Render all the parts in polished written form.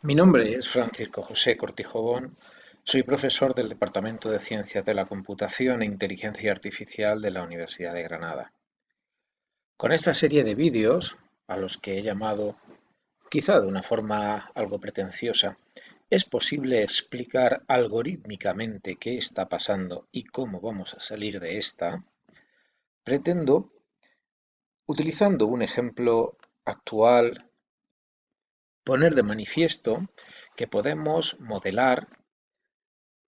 Mi nombre es Francisco José Cortijobón, soy profesor del Departamento de Ciencias de la Computación e Inteligencia Artificial de la Universidad de Granada. Con esta serie de vídeos, a los que he llamado, quizá de una forma algo pretenciosa, ¿es posible explicar algorítmicamente qué está pasando y cómo vamos a salir de esta? Pretendo, utilizando un ejemplo actual, poner de manifiesto que podemos modelar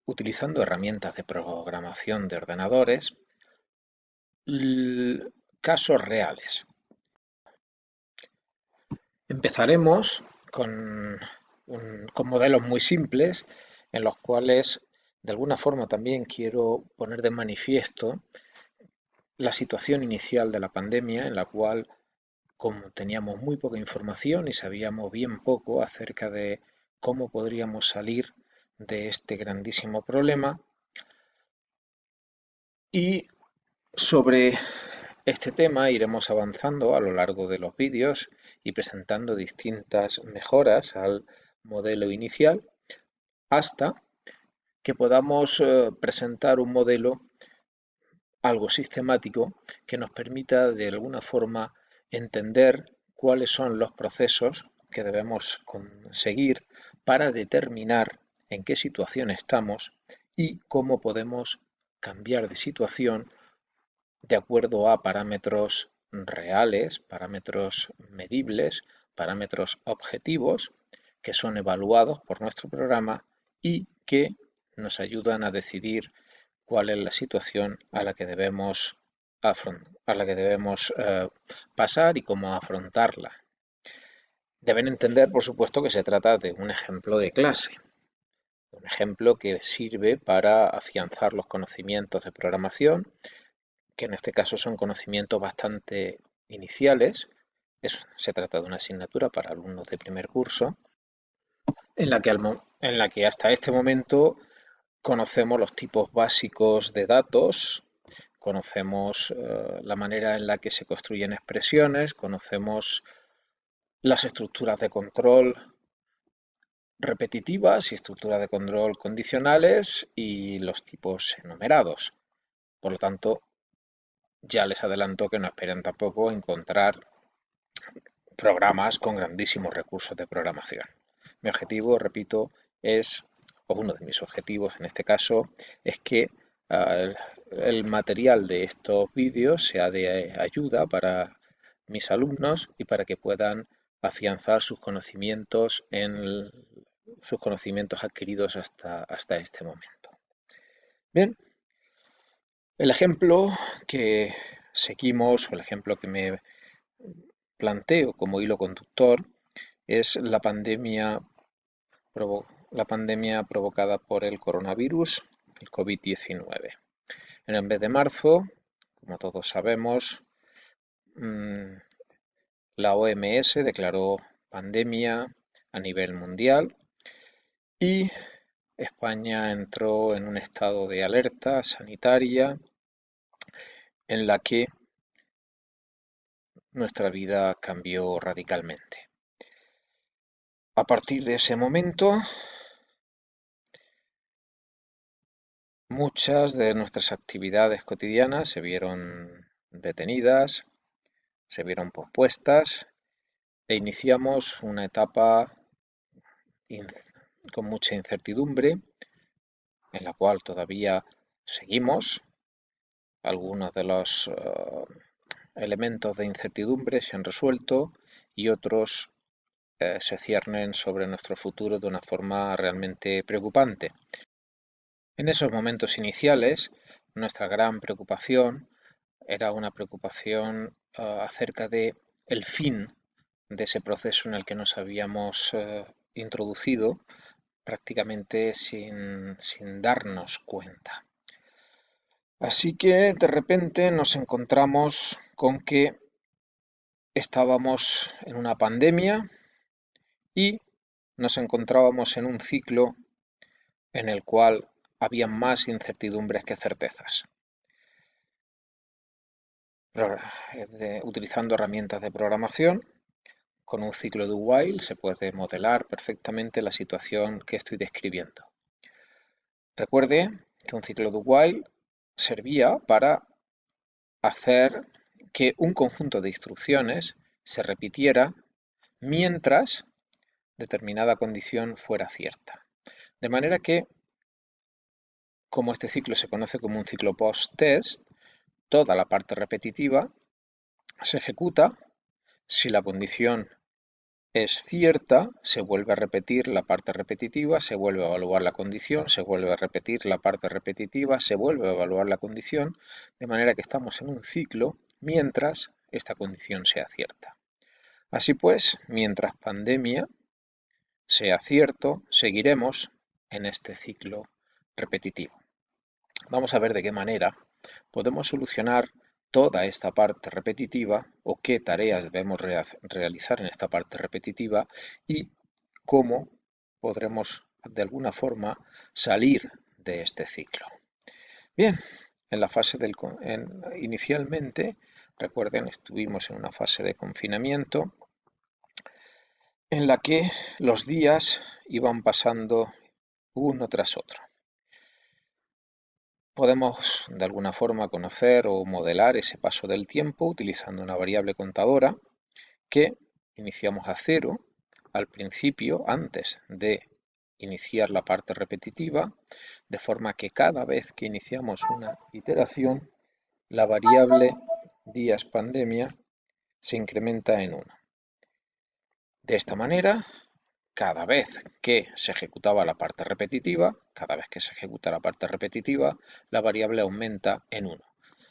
utilizando herramientas de programación de ordenadores, casos reales. Empezaremos con modelos muy simples en los cuales de alguna forma también quiero poner de manifiesto la situación inicial de la pandemia en la cual, como teníamos muy poca información y sabíamos bien poco acerca de cómo podríamos salir de este grandísimo problema, y sobre este tema iremos avanzando a lo largo de los vídeos y presentando distintas mejoras al modelo inicial hasta que podamos presentar un modelo algo sistemático que nos permita de alguna forma entender cuáles son los procesos que debemos conseguir para determinar en qué situación estamos y cómo podemos cambiar de situación de acuerdo a parámetros reales, parámetros medibles, parámetros objetivos que son evaluados por nuestro programa y que nos ayudan a decidir cuál es la situación a la que debemos pasar y cómo afrontarla. Deben entender, por supuesto, que se trata de un ejemplo de clase, un ejemplo que sirve para afianzar los conocimientos de programación, que en este caso son conocimientos bastante iniciales. Se trata de una asignatura para alumnos de primer curso, en la que hasta este momento conocemos los tipos básicos de datos, conocemos la manera en la que se construyen expresiones, conocemos las estructuras de control repetitivas y estructuras de control condicionales y los tipos enumerados. Por lo tanto, ya les adelanto que no esperen tampoco encontrar programas con grandísimos recursos de programación. Mi objetivo, repito, o uno de mis objetivos en este caso, es que uh, el material de estos vídeos sea de ayuda para mis alumnos y para que puedan afianzar sus conocimientos adquiridos hasta este momento. Bien, el ejemplo que seguimos, o el ejemplo que me planteo como hilo conductor, es la pandemia provocada por el coronavirus, el COVID-19. En el mes de marzo, como todos sabemos, la OMS declaró pandemia a nivel mundial y España entró en un estado de alerta sanitaria en la que nuestra vida cambió radicalmente. A partir de ese momento, muchas de nuestras actividades cotidianas se vieron detenidas, se vieron pospuestas e iniciamos una etapa con mucha incertidumbre en la cual todavía seguimos. Algunos de los elementos de incertidumbre se han resuelto y otros se ciernen sobre nuestro futuro de una forma realmente preocupante. En esos momentos iniciales, nuestra gran preocupación era una preocupación acerca de el fin de ese proceso en el que nos habíamos introducido prácticamente sin darnos cuenta. Así que de repente nos encontramos con que estábamos en una pandemia y nos encontrábamos en un ciclo en el cual había más incertidumbres que certezas. Utilizando herramientas de programación, con un ciclo de while se puede modelar perfectamente la situación que estoy describiendo. Recuerde que un ciclo de while servía para hacer que un conjunto de instrucciones se repitiera mientras determinada condición fuera cierta. De manera que, como este ciclo se conoce como un ciclo post-test, toda la parte repetitiva se ejecuta. Si la condición es cierta, se vuelve a repetir la parte repetitiva, se vuelve a evaluar la condición, se vuelve a repetir la parte repetitiva, se vuelve a evaluar la condición, de manera que estamos en un ciclo mientras esta condición sea cierta. Así pues, mientras pandemia sea cierto, seguiremos en este ciclo repetitivo. Vamos a ver de qué manera podemos solucionar toda esta parte repetitiva o qué tareas debemos realizar en esta parte repetitiva y cómo podremos de alguna forma salir de este ciclo. Bien, en la fase inicialmente, recuerden, estuvimos en una fase de confinamiento en la que los días iban pasando uno tras otro. Podemos de alguna forma conocer o modelar ese paso del tiempo utilizando una variable contadora que iniciamos a 0 al principio, antes de iniciar la parte repetitiva, de forma que cada vez que iniciamos una iteración, la variable días pandemia se incrementa en 1. De esta manera, cada vez que se ejecutaba la parte repetitiva, la variable aumenta en 1.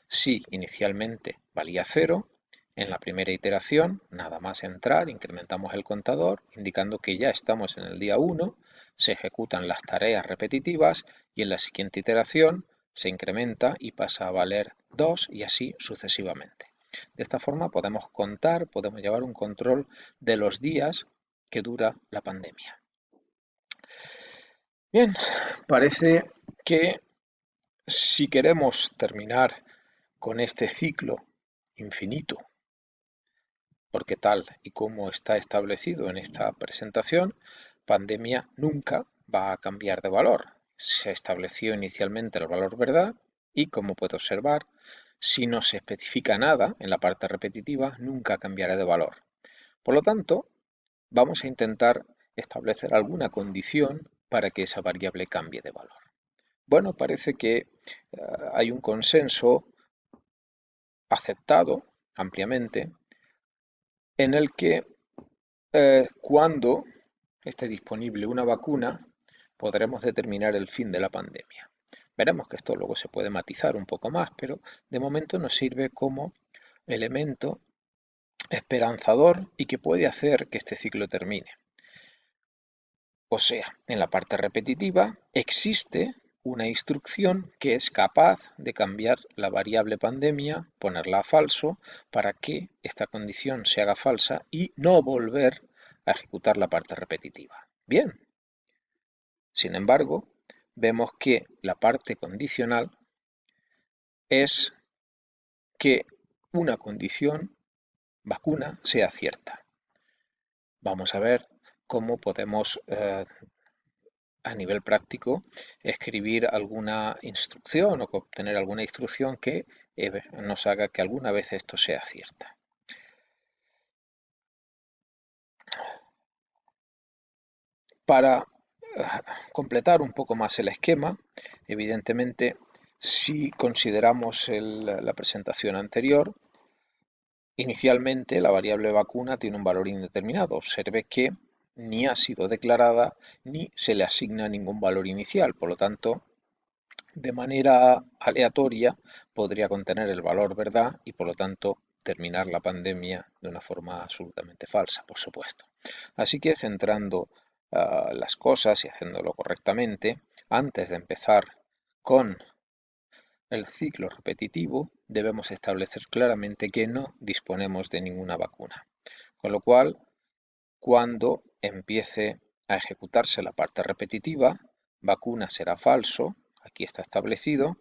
Si inicialmente valía 0, en la primera iteración, nada más entrar, incrementamos el contador, indicando que ya estamos en el día 1, se ejecutan las tareas repetitivas y en la siguiente iteración se incrementa y pasa a valer 2 y así sucesivamente. De esta forma podemos contar, podemos llevar un control de los días que dura la pandemia. Bien, parece que si queremos terminar con este ciclo infinito, porque tal y como está establecido en esta presentación, pandemia nunca va a cambiar de valor. Se estableció inicialmente el valor verdad y, como puede observar, si no se especifica nada en la parte repetitiva, nunca cambiará de valor. Por lo tanto, vamos a intentar establecer alguna condición para que esa variable cambie de valor. Bueno, parece que hay un consenso aceptado ampliamente en el que cuando esté disponible una vacuna podremos determinar el fin de la pandemia. Veremos que esto luego se puede matizar un poco más, pero de momento nos sirve como elemento esperanzador y que puede hacer que este ciclo termine. O sea, en la parte repetitiva existe una instrucción que es capaz de cambiar la variable pandemia, ponerla a falso, para que esta condición se haga falsa y no volver a ejecutar la parte repetitiva. Bien, sin embargo, vemos que la parte condicional es que una condición vacuna sea cierta. Vamos a ver cómo podemos a nivel práctico escribir alguna instrucción o obtener alguna instrucción que nos haga que alguna vez esto sea cierta. Para completar un poco más el esquema, evidentemente, si consideramos la presentación anterior, inicialmente la variable vacuna tiene un valor indeterminado. Observe que ni ha sido declarada ni se le asigna ningún valor inicial, por lo tanto, de manera aleatoria podría contener el valor verdad y por lo tanto terminar la pandemia de una forma absolutamente falsa, por supuesto. Así que centrando las cosas y haciéndolo correctamente, antes de empezar con el ciclo repetitivo, debemos establecer claramente que no disponemos de ninguna vacuna. Con lo cual, cuando empiece a ejecutarse la parte repetitiva, vacuna será falso, aquí está establecido,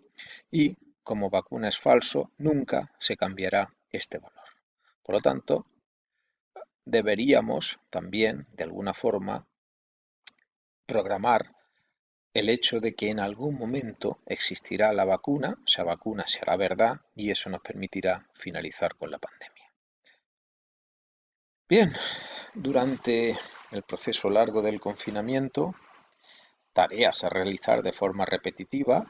y como vacuna es falso, nunca se cambiará este valor. Por lo tanto, deberíamos también, de alguna forma, programar el hecho de que en algún momento existirá la vacuna, esa vacuna se hará verdad y eso nos permitirá finalizar con la pandemia. Bien, durante el proceso largo del confinamiento, tareas a realizar de forma repetitiva,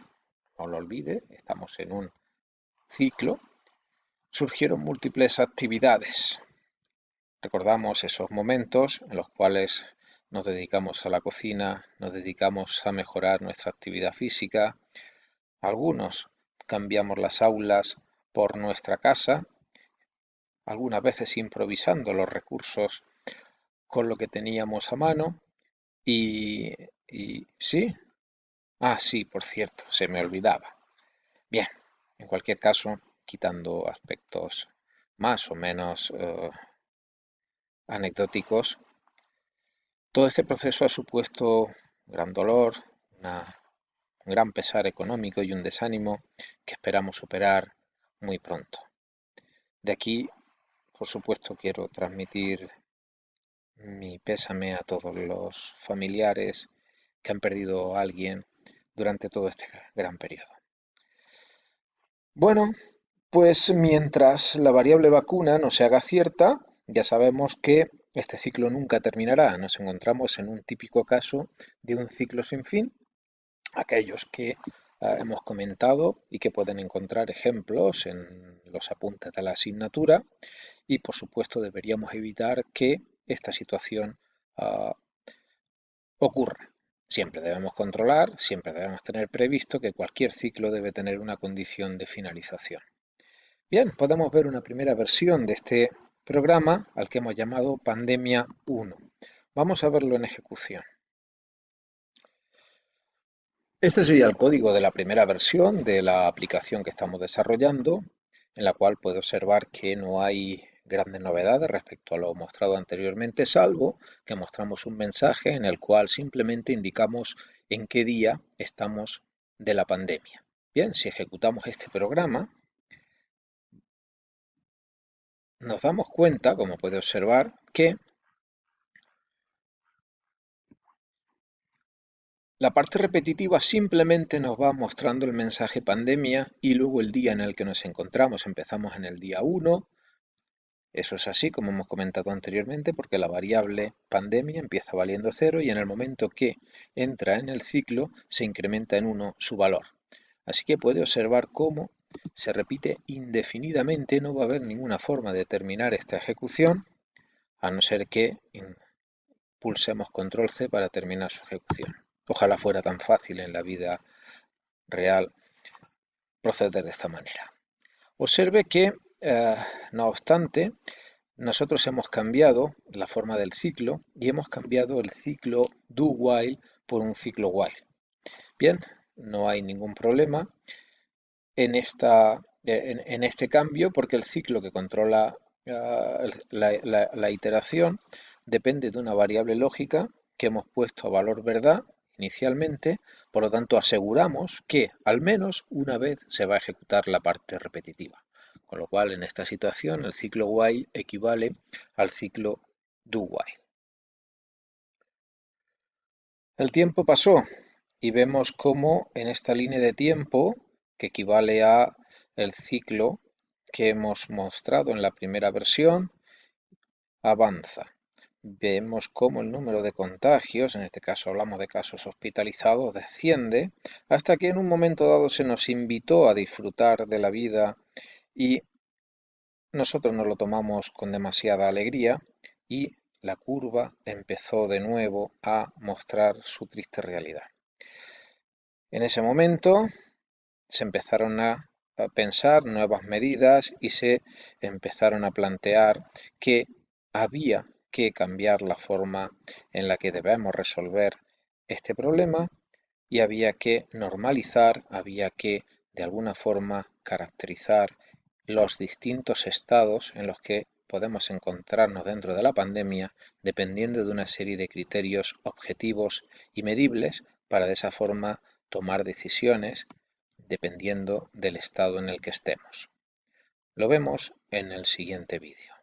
no lo olvide, estamos en un ciclo, surgieron múltiples actividades. Recordamos esos momentos en los cuales nos dedicamos a la cocina, nos dedicamos a mejorar nuestra actividad física. Algunos cambiamos las aulas por nuestra casa, algunas veces improvisando los recursos con lo que teníamos a mano. Y sí, sí, por cierto, se me olvidaba. Bien, en cualquier caso, quitando aspectos más o menos anecdóticos, todo este proceso ha supuesto gran dolor, un gran pesar económico y un desánimo que esperamos superar muy pronto. De aquí, por supuesto, quiero transmitir mi pésame a todos los familiares que han perdido a alguien durante todo este gran periodo. Bueno, pues mientras la variable vacuna no se haga cierta, ya sabemos que este ciclo nunca terminará. Nos encontramos en un típico caso de un ciclo sin fin. Aquellos que hemos comentado y que pueden encontrar ejemplos en los apuntes de la asignatura, y por supuesto deberíamos evitar que esta situación uh, ocurra. Siempre debemos controlar, siempre debemos tener previsto que cualquier ciclo debe tener una condición de finalización. Bien, podemos ver una primera versión de este programa al que hemos llamado Pandemia 1. Vamos a verlo en ejecución. Este sería el código de la primera versión de la aplicación que estamos desarrollando, en la cual puede observar que no hay grandes novedades respecto a lo mostrado anteriormente, salvo que mostramos un mensaje en el cual simplemente indicamos en qué día estamos de la pandemia. Bien, si ejecutamos este programa, nos damos cuenta, como puede observar, que la parte repetitiva simplemente nos va mostrando el mensaje pandemia y luego el día en el que nos encontramos. Empezamos en el día 1. Eso es así, como hemos comentado anteriormente, porque la variable pandemia empieza valiendo 0 y en el momento que entra en el ciclo se incrementa en 1 su valor. Así que puede observar cómo se repite indefinidamente. No va a haber ninguna forma de terminar esta ejecución, a no ser que pulsemos control C para terminar su ejecución. Ojalá fuera tan fácil en la vida real proceder de esta manera. Observe que, no obstante, nosotros hemos cambiado la forma del ciclo y hemos cambiado el ciclo do while por un ciclo while. Bien, no hay ningún problema en este cambio, porque el ciclo que controla la iteración depende de una variable lógica que hemos puesto a valor verdad inicialmente. Por lo tanto, aseguramos que al menos una vez se va a ejecutar la parte repetitiva. Con lo cual, en esta situación, el ciclo while equivale al ciclo do while. El tiempo pasó y vemos cómo en esta línea de tiempo, que equivale a el ciclo que hemos mostrado en la primera versión, avanza. Vemos cómo el número de contagios, en este caso hablamos de casos hospitalizados, desciende hasta que en un momento dado se nos invitó a disfrutar de la vida y nosotros nos lo tomamos con demasiada alegría y la curva empezó de nuevo a mostrar su triste realidad. En ese momento se empezaron a pensar nuevas medidas y se empezaron a plantear que había que cambiar la forma en la que debemos resolver este problema y había que normalizar, había que de alguna forma caracterizar los distintos estados en los que podemos encontrarnos dentro de la pandemia, dependiendo de una serie de criterios objetivos y medibles, para de esa forma tomar decisiones dependiendo del estado en el que estemos. Lo vemos en el siguiente vídeo.